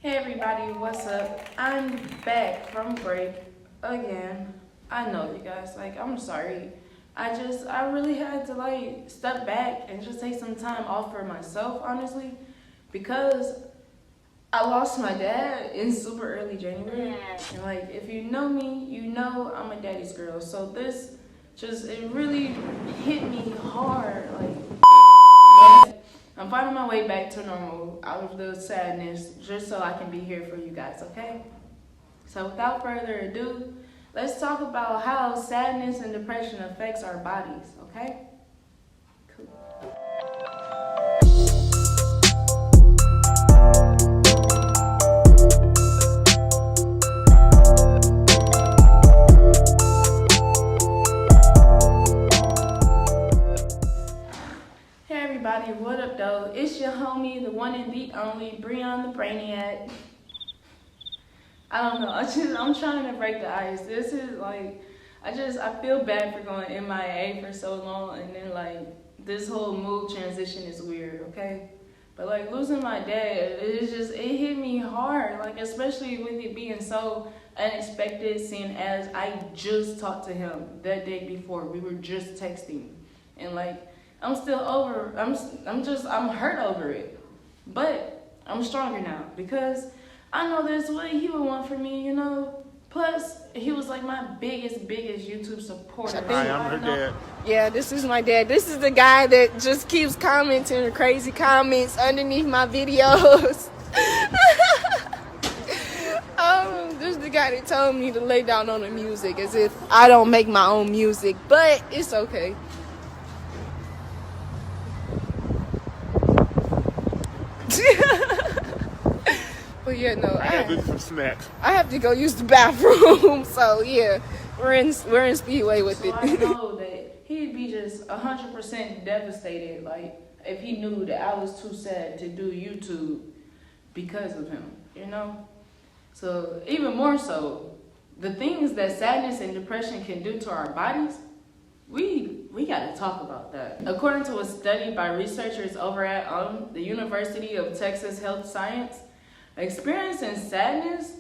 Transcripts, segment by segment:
Hey everybody, what's up? I'm back from break again. I know you guys, I'm sorry. I really had to step back and just take some time off for myself, honestly, because I lost my dad in super early January. And if you know me, you know I'm a daddy's girl. So it really hit me hard. But I'm finding my way back to normal out of the sadness just so I can be here for you guys, okay? So without further ado, let's talk about how sadness and depression affects our bodies, okay? Cool. Hey everybody, what up though? It's your homie, the one and the only, Breon the Brainiac. I don't know, I'm trying to break the ice. This is I feel bad for going MIA for so long, and then this whole mood transition is weird, okay? But losing my dad, it hit me hard, especially with it being so unexpected, seeing as I just talked to him that day before. We were just texting, and I'm still I'm hurt over it, but I'm stronger now because I know there's what he would want for me, you know. Plus, he was my biggest YouTube supporter. Hi, I'm her dad. Yeah, this is my dad. This is the guy that just keeps commenting crazy comments underneath my videos. This is the guy that told me to lay down on the music as if I don't make my own music, but it's okay. But yeah, no, I gotta do some snacks. I have to go use the bathroom. So yeah, we're in Speedway with so it. I know that he'd be just 100% devastated, if he knew that I was too sad to do YouTube because of him, you know. So even more so, the things that sadness and depression can do to our bodies, we got to talk about that. According to a study by researchers over at the University of Texas Health Science, experiencing sadness,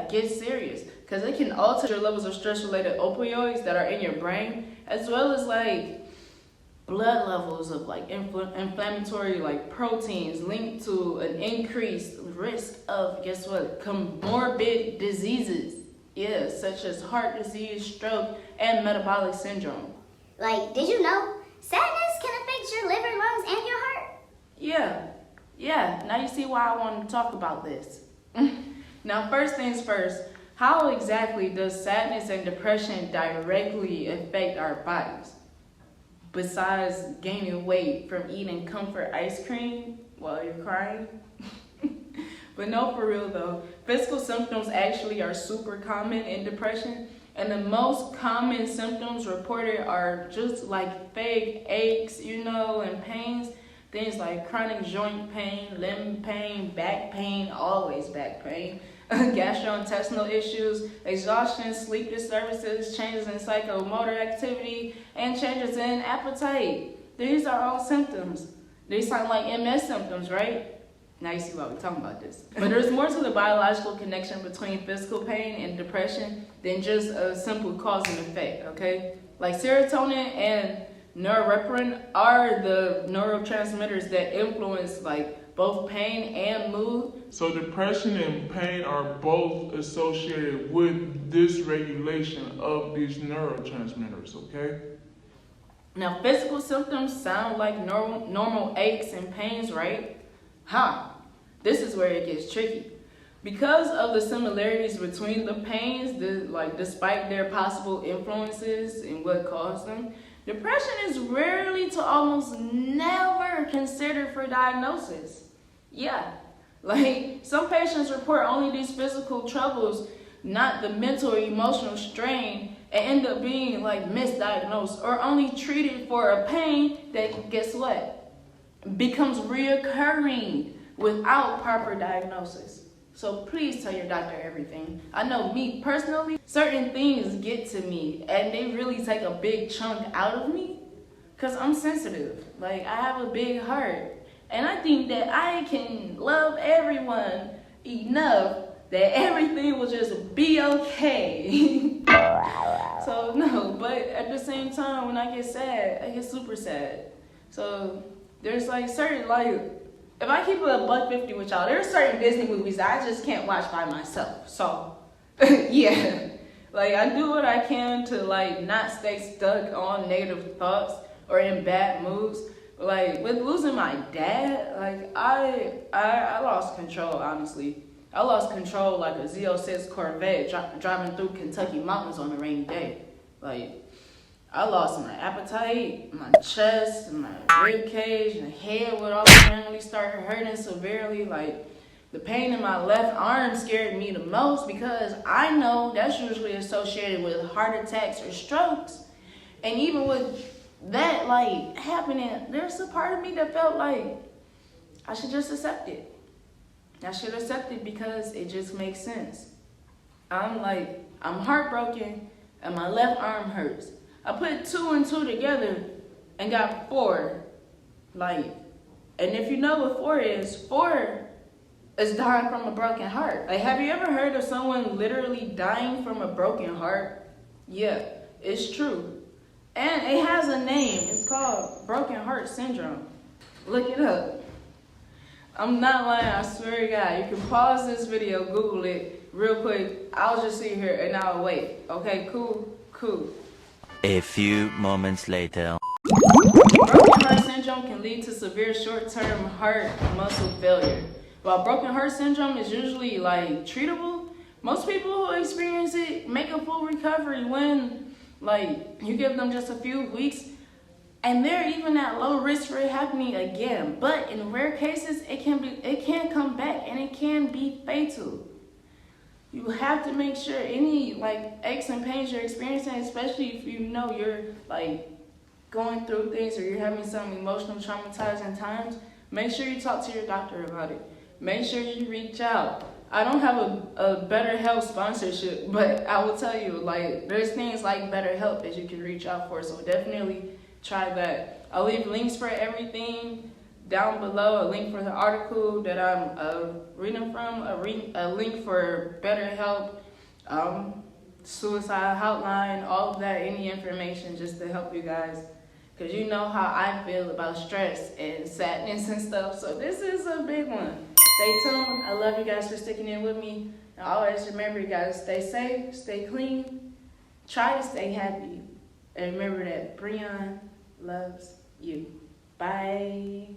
gets serious because it can alter your levels of stress-related opioids that are in your brain, as well as blood levels of inflammatory proteins linked to an increased risk of, guess what, comorbid diseases, such as heart disease, stroke, and metabolic syndrome. Did you know sadness can affect your liver, lungs, and your heart? Yeah, now you see why I want to talk about this. Now, first things first, how exactly does sadness and depression directly affect our bodies? Besides gaining weight from eating comfort ice cream while you're crying? But no, for real though, physical symptoms actually are super common in depression, and the most common symptoms reported are just vague aches, and pains. Things like chronic joint pain, limb pain, back pain, always back pain, gastrointestinal issues, exhaustion, sleep disturbances, changes in psychomotor activity, and changes in appetite. These are all symptoms. They sound like MS symptoms, right? Now you see why we're talking about this. But there's more to the biological connection between physical pain and depression than just a simple cause and effect, okay? Serotonin and norepinephrine are the neurotransmitters that influence both pain and mood. So depression and pain are both associated with dysregulation of these neurotransmitters, okay? Now, physical symptoms sound like normal aches and pains, right? This is where it gets tricky. Because of the similarities between the pains, despite their possible influences and what caused them, depression is rarely to almost never considered for diagnosis. Some patients report only these physical troubles, not the mental or emotional strain, and end up being misdiagnosed or only treated for a pain that, guess what, becomes reoccurring without proper diagnosis. So please tell your doctor everything. I know me personally, certain things get to me and they really take a big chunk out of me because I'm sensitive. I have a big heart. And I think that I can love everyone enough that everything will just be okay. So no, but at the same time, when I get sad, I get super sad. So there's like certain, like, if I keep it a $150 with y'all, there's certain Disney movies that I just can't watch by myself. So yeah, like I do what I can to like not stay stuck on negative thoughts or in bad moods. Like with losing my dad, like I lost control, honestly. I lost control like a Z06 Corvette driving through Kentucky mountains on a rainy day. Like, I lost my appetite, my chest, my rib cage, my head would all randomly start hurting severely. Like, the pain in my left arm scared me the most because I know that's usually associated with heart attacks or strokes. And even with that, like, happening, there's a part of me that felt like I should just accept it. I should accept it because it just makes sense. I'm heartbroken and my left arm hurts. I put 2 and 2 together and got 4. Like, and if you know what 4 is dying from a broken heart. Like, have you ever heard of someone literally dying from a broken heart? Yeah, it's true. And it has a name. It's called broken heart syndrome. Look it up. I'm not lying, I swear to God. You can pause this video, Google it real quick. I'll just sit here and I'll wait. Okay, cool. A few moments later. Broken heart syndrome can lead to severe short-term heart muscle failure. While broken heart syndrome is usually like treatable, most people who experience it make a full recovery when like you give them just a few weeks. And they're even at low risk for it happening again. But in rare cases, it can come back and it can be fatal. You have to make sure any like aches and pains you're experiencing, especially if you know you're like going through things or you're having some emotional traumatizing times, make sure you talk to your doctor about it. Make sure you reach out. I don't have a BetterHelp sponsorship, but I will tell you, like, there's things like BetterHelp that you can reach out for, so definitely try that. I'll leave links for everything down below, a link for the article that I'm reading from, a link for BetterHelp, suicide hotline, all of that, any information just to help you guys. Because you know how I feel about stress and sadness and stuff, so this is a big one. Stay tuned. I love you guys for sticking in with me. And always remember, you guys, stay safe, stay clean, try to stay happy. And remember that Breon loves you. Bye.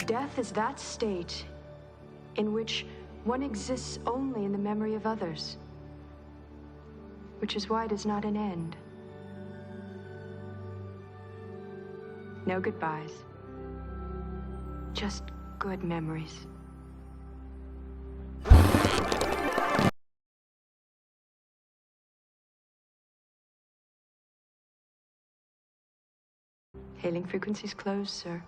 Death is that state in which one exists only in the memory of others, which is why it is not an end. No goodbyes, just good memories. Hailing frequencies closed, sir.